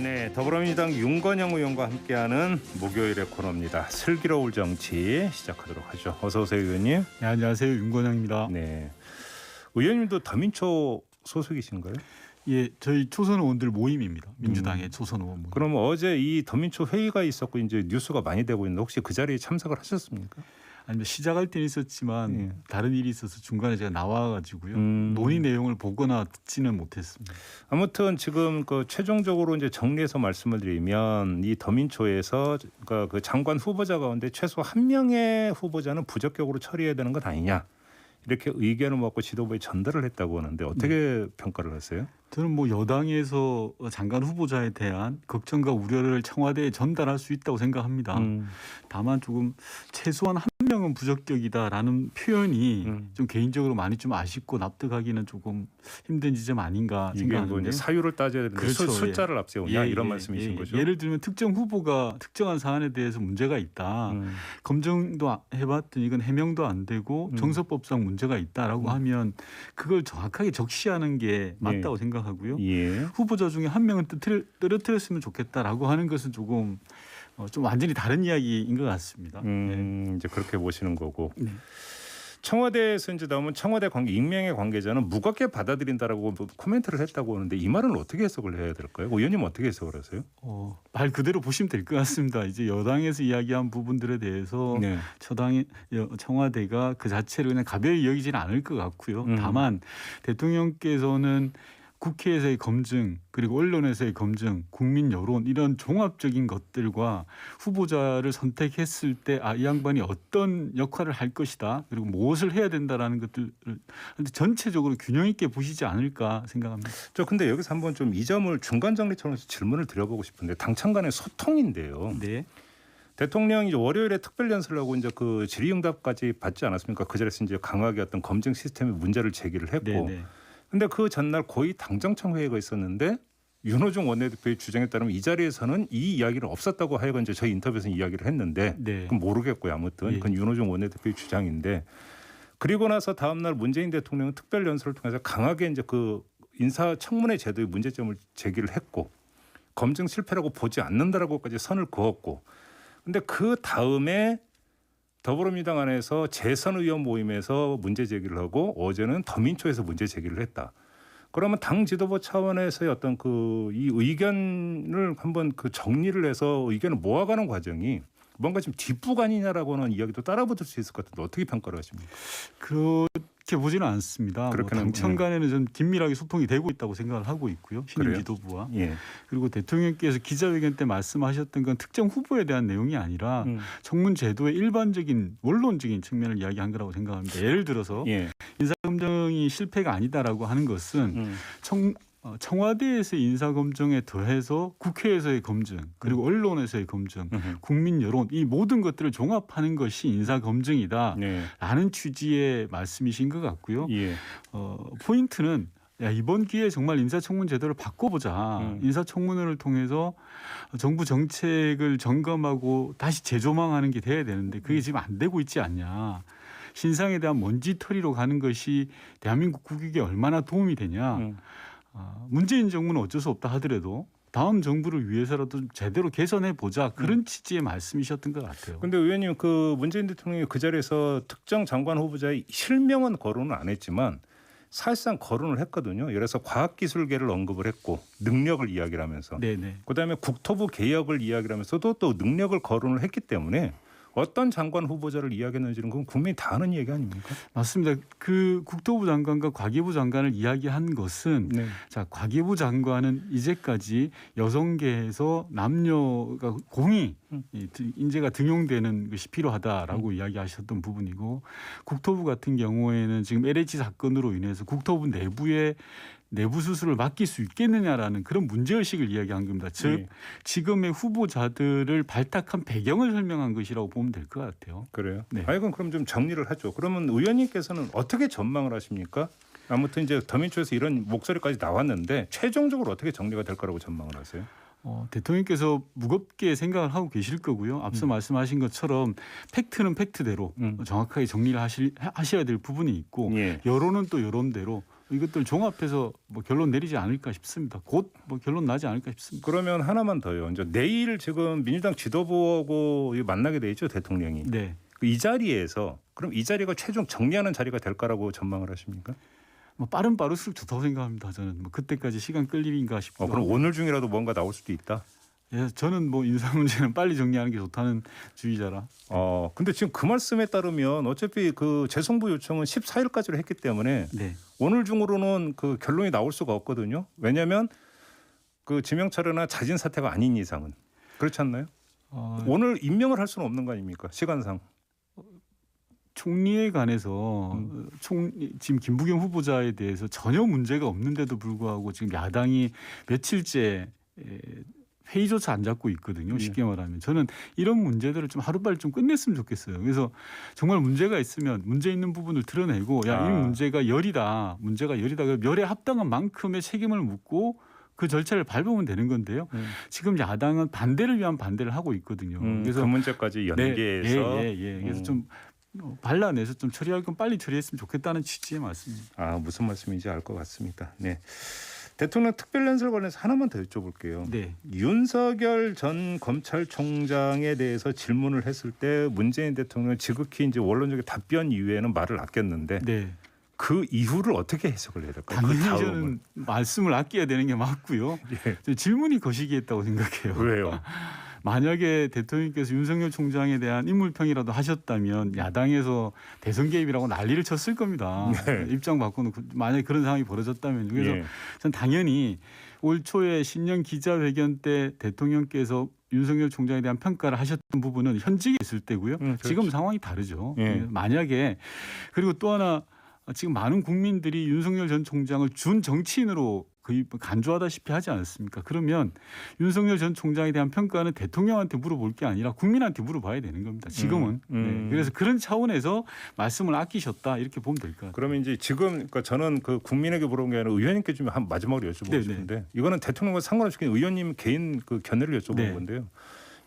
네, 더불어민주당 윤건영 의원과 함께하는 목요일의 코너입니다. 슬기로울 정치 시작하도록 하죠. 어서 오세요, 의원님. 네, 안녕하세요, 윤건영입니다. 네, 의원님도 더민초 소속이신가요? 예, 저희 초선 의원들 모임입니다. 민주당의 초선 의원 모임. 그럼 어제 이 더민초 회의가 있었고 이제 뉴스가 많이 되고 있는데 혹시 그 자리에 참석을 하셨습니까? 아니면 시작할 때는 있었지만 예. 다른 일이 있어서 중간에 제가 나와가지고요. 논의 내용을 보거나 듣지는 못했습니다. 아무튼 지금 그 최종적으로 이제 정리해서 말씀을 드리면 이 더민초에서 그러니까 그 장관 후보자 가운데 최소 한 명의 후보자는 부적격으로 처리해야 되는 것 아니냐 이렇게 의견을 모았고 지도부에 전달을 했다고 하는데 어떻게 평가를 하세요? 저는 뭐 여당에서 장관 후보자에 대한 걱정과 우려를 청와대에 전달할 수 있다고 생각합니다. 다만 조금 최소한 한 명은 부적격이다라는 표현이 좀 개인적으로 많이 좀 아쉽고 납득하기는 조금 힘든 지점 아닌가 이게 생각하는데. 뭐 이제 사유를 따져야 되는데 그렇죠. 숫자를 앞세우냐 예, 이런 예, 말씀이신 예. 거죠? 예를 들면 특정 후보가 특정한 사안에 대해서 문제가 있다. 검증도 해봤더니 이건 해명도 안 되고 정서법상 문제가 있다라고 하면 그걸 정확하게 적시하는 게 맞다고 생각하고요. 예. 후보자 중에 한 명은 떨어뜨렸으면 좋겠다라고 하는 것은 조금 좀 완전히 다른 이야기인 것 같습니다. 이제 그렇게 보시는 거고. 네. 청와대에서 이제 나오면 청와대 관계 익명의 관계자는 무겁게 받아들인다라고 코멘트를 했다고 하는데 이 말은 어떻게 해석을 해야 될까요? 의원님 어떻게 해석을 하세요? 말 그대로 보시면 될 것 같습니다. 이제 여당에서 이야기한 부분들에 대해서 네. 청와대가 그 자체를 그냥 가벼이 여기지는 않을 것 같고요. 다만 대통령께서는 국회에서의 검증 그리고 언론에서의 검증, 국민 여론 이런 종합적인 것들과 후보자를 선택했을 때 이 양반이 어떤 역할을 할 것이다 그리고 무엇을 해야 된다라는 것들을 전체적으로 균형 있게 보시지 않을까 생각합니다. 저 근데 여기서 한번 좀 이 점을 중간 정리처럼 질문을 드려보고 싶은데 당청 간의 소통인데요. 네. 대통령이 이제 월요일에 특별 연설을 하고 이제 그 질의응답까지 받지 않았습니까? 그 자리에서 이제 강하게 어떤 검증 시스템에 문제를 제기를 했고. 네네. 근데 그 전날 고위 당정청 회의가 있었는데 윤호중 원내대표의 주장에 따르면 이 자리에서는 이 이야기는 없었다고 하여간 이제 저희 인터뷰에서 이야기를 했는데 네. 그건 모르겠고요. 아무튼 예. 그건 윤호중 원내대표의 주장인데 그리고 나서 다음 날 문재인 대통령은 특별 연설을 통해서 강하게 이제 그 인사청문회 제도의 문제점을 제기를 했고 검증 실패라고 보지 않는다라고까지 선을 그었고 근데 그 다음에 더불어민주당 안에서 재선 의원 모임에서 문제 제기를 하고 어제는 더민초에서 문제 제기를 했다. 그러면 당 지도부 차원에서의 어떤 그 이 의견을 한번 그 정리를 해서 의견을 모아가는 과정이 뭔가 좀 뒷부간이냐라고 하는 이야기도 따라붙을 수 있을 것 같은데 어떻게 평가를 하십니까? 그렇게 보지는 않습니다. 당청 간에는 좀 긴밀하게 소통이 되고 있다고 생각을 하고 있고요. 신임 그래요? 지도부와. 예. 그리고 대통령께서 기자회견 때 말씀하셨던 건 특정 후보에 대한 내용이 아니라 청문 제도의 일반적인 원론적인 측면을 이야기한 거라고 생각합니다. 예를 들어서 예. 인사검증이 실패가 아니다라고 하는 것은 청와대에서의 인사검증에 더해서 국회에서의 검증 그리고 언론에서의 검증 국민 여론 이 모든 것들을 종합하는 것이 인사검증이다 네. 라는 취지의 말씀이신 것 같고요. 예. 포인트는 이번 기회에 정말 인사청문 제도를 바꿔보자. 인사청문회를 통해서 정부 정책을 점검하고 다시 재조망하는 게 돼야 되는데 그게 지금 안 되고 있지 않냐. 신상에 대한 먼지털이로 가는 것이 대한민국 국익에 얼마나 도움이 되냐. 문재인 정부는 어쩔 수 없다 하더라도 다음 정부를 위해서라도 제대로 개선해 보자 그런 취지의 말씀이셨던 것 같아요. 그런데 의원님 그 문재인 대통령이 그 자리에서 특정 장관 후보자의 실명은 거론을 안 했지만 사실상 거론을 했거든요. 예를 들어서 과학기술계를 언급을 했고 능력을 이야기를 하면서 네네. 그다음에 국토부 개혁을 이야기를 하면서도 또 능력을 거론을 했기 때문에 어떤 장관 후보자를 이야기했는지는 그건 국민이 다 아는 얘기 아닙니까? 맞습니다. 그 국토부 장관과 과기부 장관을 이야기한 것은 네. 자 과기부 장관은 이제까지 여성계에서 남녀가 공히 인재가 등용되는 것이 필요하다라고 이야기하셨던 부분이고 국토부 같은 경우에는 지금 LH 사건으로 인해서 국토부 내부의 내부 수술을 맡길 수 있겠느냐라는 그런 문제의식을 이야기한 겁니다. 즉 네. 지금의 후보자들을 발탁한 배경을 설명한 것이라고 보면 될 것 같아요. 그래요? 네. 이건 그럼 좀 정리를 하죠. 그러면 의원님께서는 어떻게 전망을 하십니까? 아무튼 이제 더민초에서 이런 목소리까지 나왔는데 최종적으로 어떻게 정리가 될 거라고 전망을 하세요? 대통령께서 무겁게 생각을 하고 계실 거고요. 앞서 말씀하신 것처럼 팩트는 팩트대로 정확하게 정리를 하셔야 될 부분이 있고 예. 여론은 또 여론대로 이것들 종합해서 뭐 결론 내리지 않을까 싶습니다. 곧 뭐 결론 나지 않을까 싶습니다. 그러면 하나만 더요. 이제 내일 지금 민주당 지도부하고 만나게 돼 있죠, 대통령이. 네. 이 자리에서 그럼 이 자리가 최종 정리하는 자리가 될 거라고 전망을 하십니까? 뭐 빠른 빠를수록 좋다고 생각합니다. 저는 뭐 그때까지 시간 끌 일인가 싶고. 그럼 오늘 중이라도 뭔가 나올 수도 있다. 예, 저는 뭐 인사 문제는 빨리 정리하는 게 좋다는 주의자라. 근데 지금 그 말씀에 따르면 어차피 그 재송부 요청은 14일까지로 했기 때문에 네. 오늘 중으로는 그 결론이 나올 수가 없거든요. 왜냐하면 그 지명차려나 자진 사퇴가 아닌 이상은 그렇지 않나요? 오늘 임명을 할 수는 없는 거 아닙니까? 시간상. 총리에 관해서 지금 김부겸 후보자에 대해서 전혀 문제가 없는데도 불구하고 지금 야당이 며칠째 회의조차 안 잡고 있거든요. 쉽게 말하면 저는 이런 문제들을 좀 하루빨리 좀 끝냈으면 좋겠어요. 그래서 정말 문제가 있으면 문제 있는 부분을 드러내고 이 문제가 열이다. 그럼 열에 합당한 만큼의 책임을 묻고 그 절차를 밟으면 되는 건데요. 지금 야당은 반대를 위한 반대를 하고 있거든요. 그래서 그 문제까지 연계해서 그래서 좀 발라내서 좀 처리할 건 빨리 처리했으면 좋겠다는 취지의 말씀입니다. 무슨 말씀인지 알 것 같습니다. 네. 대통령 특별연설 관련해서 하나만 더 여쭤볼게요. 네. 윤석열 전 검찰총장에 대해서 질문을 했을 때 문재인 대통령은 지극히 이제 원론적인 답변 이외에는 말을 아꼈는데 네. 그 이후를 어떻게 해석을 해야 될까요? 당연히 그 저는 말씀을 아껴야 되는 게 맞고요. 예. 질문이 거시기했다고 생각해요. 왜요? 만약에 대통령께서 윤석열 총장에 대한 인물평이라도 하셨다면 야당에서 대선 개입이라고 난리를 쳤을 겁니다. 네. 입장 바꾸는 만약에 그런 상황이 벌어졌다면 그래서 예. 전 당연히 올 초에 신년 기자회견 때 대통령께서 윤석열 총장에 대한 평가를 하셨던 부분은 현직에 있을 때고요. 지금 상황이 다르죠. 예. 만약에 그리고 또 하나 지금 많은 국민들이 윤석열 전 총장을 준 정치인으로 거의 간주하다시피 하지 않았습니까? 그러면 윤석열 전 총장에 대한 평가는 대통령한테 물어볼 게 아니라 국민한테 물어봐야 되는 겁니다. 지금은. 네. 그래서 그런 차원에서 말씀을 아끼셨다 이렇게 보면 될 것 같아요. 그러면 이제 지금 그러니까 저는 그 국민에게 물어본 게 아니라 의원님께 좀 한 마지막으로 여쭤보고 네네. 싶은데 이거는 대통령과 상관없이 그냥 의원님 개인 그 견해를 여쭤보는 네. 건데요.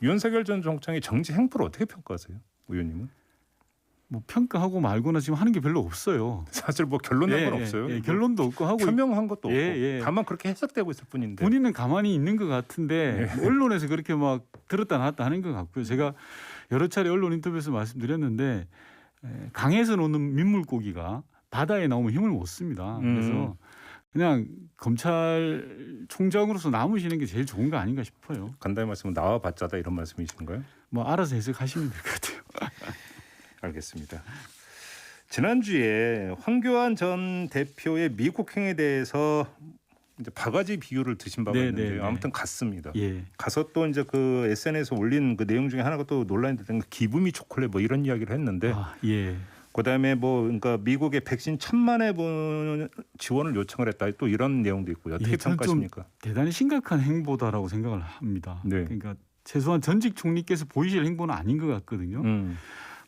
윤석열 전 총장의 정치 행보를 어떻게 평가하세요, 의원님은? 뭐 평가하고 말거나 지금 하는 게 별로 없어요. 사실 뭐 결론 난 건 없어요. 결론도 없고 하고 표명한 것도 없고 예. 다만 그렇게 해석되고 있을 뿐인데. 본인은 가만히 있는 것 같은데 언론에서 그렇게 막 들었다 놨다 하는 것 같고요. 제가 여러 차례 언론 인터뷰에서 말씀드렸는데 강에서 노는 민물고기가 바다에 나오면 힘을 못 씁니다. 그래서 그냥 검찰총장으로서 남으시는 게 제일 좋은 거 아닌가 싶어요. 간단히 말씀은 나와봤자다 이런 말씀이신가요? 뭐 알아서 해석하시면 될 것 같아요. 알겠습니다. 지난주에 황교안 전 대표의 미국행에 대해서 이제 바가지 비유를 드신 바가 있는데요. 아무튼 갔습니다. 예. 가서 또 이제 그 SNS에 올린 그 내용 중에 하나가 또 논란이 됐던 기부미 초콜릿 뭐 이런 이야기를 했는데 예. 그다음에 뭐 그러니까 미국의 백신 1,000만회 분 지원을 요청을 했다. 또 이런 내용도 있고요. 어떻게 평가하십니까? 좀 대단히 심각한 행보다라고 생각을 합니다. 네. 그러니까 최소한 전직 총리께서 보이실 행보는 아닌 것 같거든요.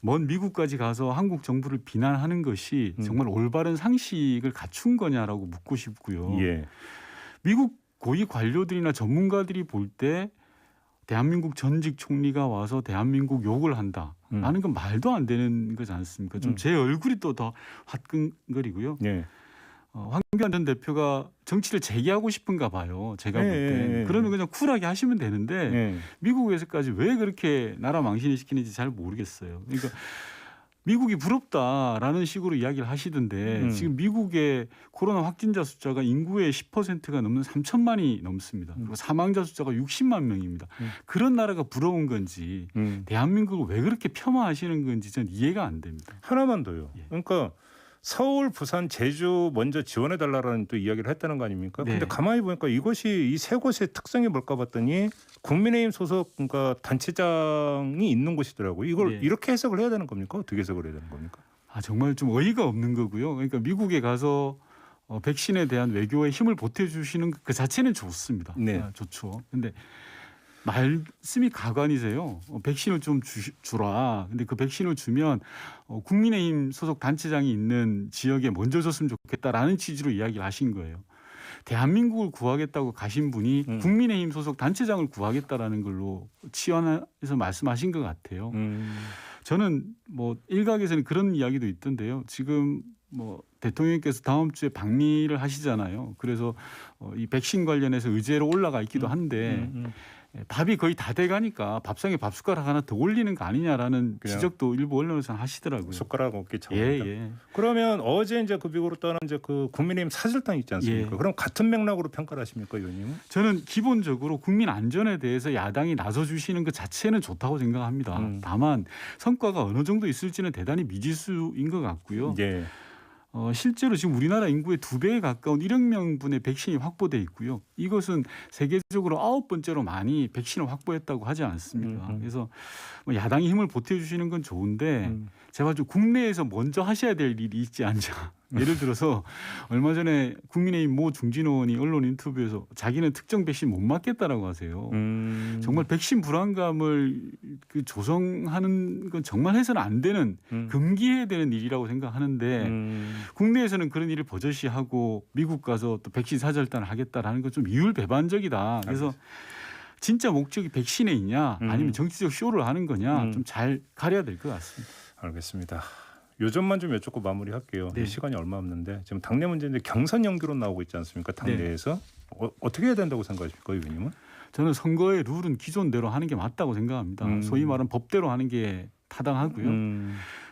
먼 미국까지 가서 한국 정부를 비난하는 것이 정말 올바른 상식을 갖춘 거냐라고 묻고 싶고요. 예. 미국 고위 관료들이나 전문가들이 볼 때 대한민국 전직 총리가 와서 대한민국 욕을 한다라는 건 말도 안 되는 거지 않습니까? 좀 제 얼굴이 또 더 화끈거리고요. 예. 황교안 전 대표가 정치를 재개하고 싶은가 봐요. 제가 볼 때. 그러면 그냥 쿨하게 하시면 되는데 미국에서까지 왜 그렇게 나라 망신을 시키는지 잘 모르겠어요. 그러니까 미국이 부럽다라는 식으로 이야기를 하시던데 지금 미국의 코로나 확진자 숫자가 인구의 10%가 넘는 3천만이 넘습니다. 그리고 사망자 숫자가 60만 명입니다. 그런 나라가 부러운 건지 대한민국을 왜 그렇게 폄하하시는 건지 전 이해가 안 됩니다. 하나만 더요. 예. 그러니까 서울, 부산, 제주 먼저 지원해달라는 또 이야기를 했다는 거 아닙니까? 네. 근데 가만히 보니까 이것이 이 세 곳의 특성이 뭘까 봤더니 국민의힘 소속 그러니까 단체장이 있는 곳이더라고요. 이걸 네. 이렇게 해석을 해야 되는 겁니까? 어떻게 해석을 해야 되는 겁니까? 정말 좀 어이가 없는 거고요. 그러니까 미국에 가서 백신에 대한 외교에 힘을 보태주시는 그 자체는 좋습니다. 네. 좋죠. 근데 말씀이 가관이세요. 백신을 좀 주라. 근데 그 백신을 주면 국민의힘 소속 단체장이 있는 지역에 먼저 줬으면 좋겠다라는 취지로 이야기를 하신 거예요. 대한민국을 구하겠다고 가신 분이 국민의힘 소속 단체장을 구하겠다라는 걸로 치환해서 말씀하신 것 같아요. 저는 뭐 일각에서는 그런 이야기도 있던데요. 지금 뭐 대통령께서 다음 주에 방미를 하시잖아요. 그래서 이 백신 관련해서 의제로 올라가 있기도 한데 밥이 거의 다 돼가니까 밥상에 밥숟가락 하나 더 올리는 거 아니냐라는 그냥 지적도 일부 언론에서 하시더라고요. 숟가락 없기 예, 참입니다. 예. 그러면 어제 이제 그 미국으로 떠난 이제 그 국민의힘 사절당 있지 않습니까? 예. 그럼 같은 맥락으로 평가를 하십니까, 의원님은? 저는 기본적으로 국민 안전에 대해서 야당이 나서 주시는 것 자체는 좋다고 생각합니다. 다만 성과가 어느 정도 있을지는 대단히 미지수인 것 같고요. 예. 실제로 지금 우리나라 인구의 2배에 가까운 1억 명분의 백신이 확보돼 있고요. 이것은 세계적으로 9번째로 많이 백신을 확보했다고 하지 않습니까? 그래서 뭐 야당이 힘을 보태주시는 건 좋은데 제발 좀 국내에서 먼저 하셔야 될 일이 있지 않냐. 예를 들어서 얼마 전에 국민의힘 모 중진 의원이 언론 인터뷰에서 자기는 특정 백신 못 맞겠다라고 하세요. 정말 백신 불안감을 그 조성하는 건 정말 해서는 안 되는 금기해야 되는 일이라고 생각하는데 국내에서는 그런 일을 버젓이하고 미국 가서 또 백신 사절단을 하겠다라는 건 좀 이율배반적이다. 그래서 진짜 목적이 백신에 있냐 아니면 정치적 쇼를 하는 거냐 좀 잘 가려야 될 것 같습니다. 알겠습니다. 요점만 좀 여쭙고 마무리할게요. 네. 시간이 얼마 없는데 지금 당내 문제인데 경선 연기론 나오고 있지 않습니까? 당내에서 어떻게 해야 된다고 생각하십니까, 의원님은? 저는 선거의 룰은 기존대로 하는 게 맞다고 생각합니다. 소위 말하는 법대로 하는 게 타당하고요.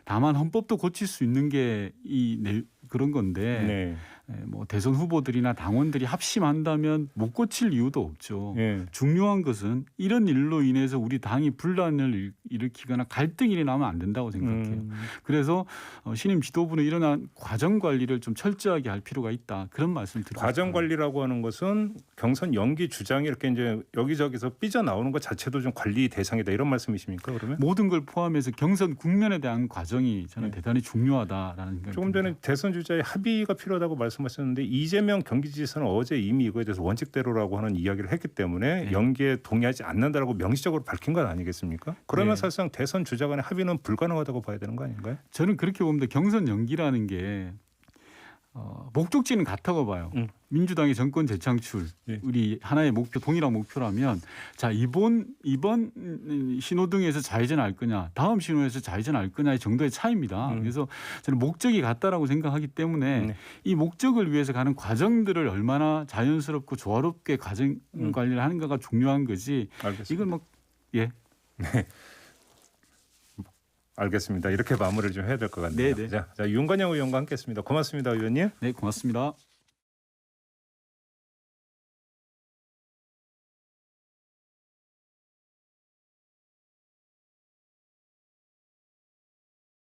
다만 헌법도 고칠 수 있는 게 그런 건데 뭐 대선 후보들이나 당원들이 합심한다면 못 고칠 이유도 없죠. 중요한 것은 이런 일로 인해서 우리 당이 분란을 일으키거나 갈등이 일어나면 안 된다고 생각해요. 그래서 신임 지도부는 일어난 과정 관리를 좀 철저하게 할 필요가 있다. 그런 말씀 드리고 과정 싶어요. 관리라고 하는 것은 경선 연기 주장이 이렇게 이제 여기저기서 삐져 나오는 것 자체도 좀 관리 대상이다 이런 말씀이십니까? 그러면 모든 걸 포함해서 경선 국면에 대한 과정이 저는 대단히 중요하다라는 생각이 조금 전에 대선 주자의 합의가 필요하다고 말씀하셨는데 이재명 경기지사는 어제 이미 이거에 대해서 원칙대로라고 하는 이야기를 했기 때문에 연기에 동의하지 않는다라고 명시적으로 밝힌 건 아니겠습니까? 그러면 사실상 대선 주자 간의 합의는 불가능하다고 봐야 되는 거 아닌가요? 저는 그렇게 봅니다. 경선 연기라는 게 목적지는 같다고 봐요. 민주당의 정권 재창출 우리 하나의 목표 동일한 목표라면 자 이번 신호등에서 좌회전할 거냐 다음 신호에서 좌회전할 거냐의 정도의 차이입니다. 그래서 저는 목적이 같다라고 생각하기 때문에 이 목적을 위해서 가는 과정들을 얼마나 자연스럽고 조화롭게 과정 관리를 하는가가 중요한 거지. 알겠습니다. 이건 뭐 예. 알겠습니다. 이렇게 마무리를 좀 해야 될 것 같네요. 네네. 자, 윤건영 의원과 함께했습니다. 고맙습니다, 의원님. 네, 고맙습니다.